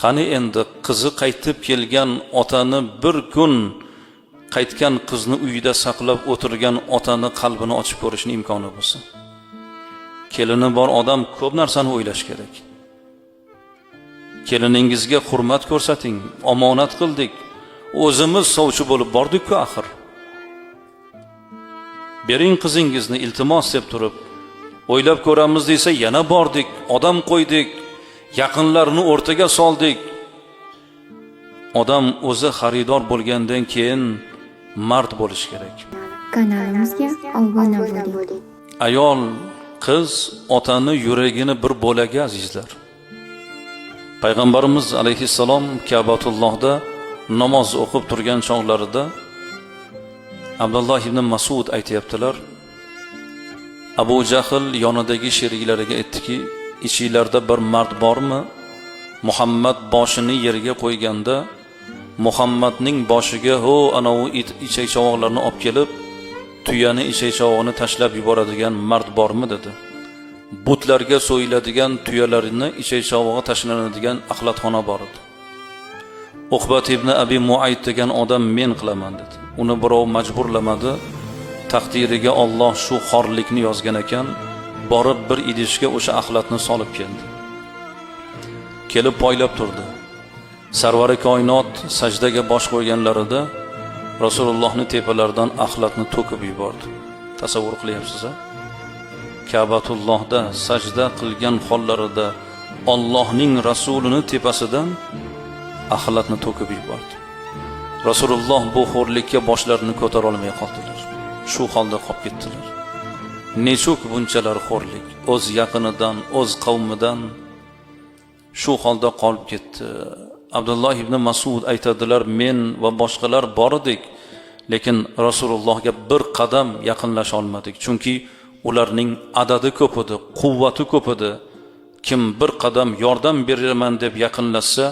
Qani endi qizi qaytib kelgan otani bir kun qaytgan qizni uyida saqlab o'tirgan otani qalbini ochib ko'rishning imkoni bo'lsa. Kelini bor odam ko'p narsani o'ylash kerak. Keliningizga hurmat ko'rsating, omonat qildik. O'zimiz sovchi bo'lib bordik-ku axir. Bering qizingizni iltimos deb turib, o'ylab ko'ramiz desa yana bordik, odam qo'ydik, yaqinlarni o'rtaga soldik. Odam o'zi xaridor bo'lgandan keyin mard bo'lish kerak. Kanalimizga obuna bo'ling. Ayol, qiz otani yuragini bir bo'laga azizlar. Payg'ambarimiz alayhissalom Ka'batullohda namoz o'qib turgan chog'larida Abdulloh ibn Mas'ud aytayaptilar. Abu Jahl yonidagi sheriklariga aytdiki, ichinglarda bir mard bormi? Muhammad boshini yerga qo'yganda Muhammadning boshiga ana u ichak-chovoqlarni olib kelib, tuyani ichak-chovog'ini tashlab yuboradigan mard bormi dedi. Butlarga so'yiladigan tuyalarini ichak-chovog'i tashlanadigan axlatxona bor edi. Uqbat ibn Abi Muayt degan odam men qilaman dedi. Uni birov majburlamadi. Taqdiriga Alloh shu xorlikni yozgan ekan, borib bir idishga o'sha axlatni solib keldi. Kelib poylab turdi. Sarvari koinot sajdaga bosh qo'yganlarida Rasulullohning tepalaridan axlatni to'kib yubordi. Tasavvur qilyapsiz-a? Ka'batullohda sajda qilgan hollarida Allohning rasulining tepasidan axlatni to'kib yubordi. Rasululloh bu xo'rlikka boshlarini ko'tara olmay qoldilar. Shu holda qolib ketdilar. Nechuk bunchalar xo'rlik o'z yaqinidan, o'z qavmidan shu holda qolib ketdi. Abdulloh ibn Mas'ud aytadilar, men va boshqalar bor edik, lekin Rasulullohga bir qadam yaqinlasha olmadik. Chunki ularning adadi ko'p edi, quvvati ko'p edi. Kim bir qadam yordam beraman deb yaqinlashsa,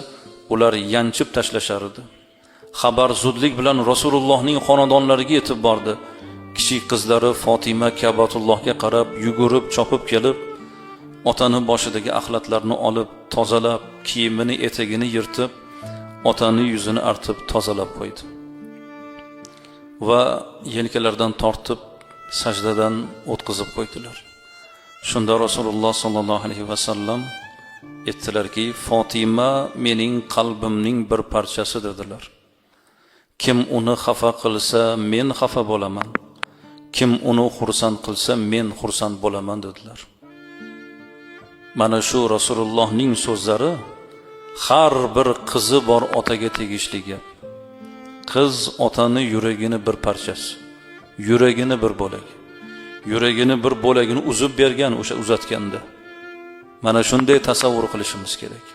ular yanchib tashlashar edi. Xabar zudlik bilan Rasulullohning xonadonlariga yetib bordi. Kichik qizlari Fatima Ka'batullohga qarab, yugurib, chopib kelib, otani boshidagi axlatlarni olib, tozalab, kiyimini, etagini yirtib, otani yuzini artib tozalab qo'ydi. Va yelkalaridan tortib, sajdadan o'tkazib qo'ydilar. Shunda Rasululloh sollallohu alayhi vasallam aytdilarki, Fatima mening qalbimning bir parchasi dedilar. Kim uni xafa qilsa, men xafa bo'laman. Kim uni xursand qilsa, men xursand bo'laman dedilar. Mana shu Rasulullohning so'zlari har bir qizi bor otaga tegishli gap. Qiz otani yuragini bir parchasi, yuragini bir bo'lak. Yuragini bir bo'lagini uzib bergan o'sha uzatganda. Mana shunday tasavvur qilishimiz kerak.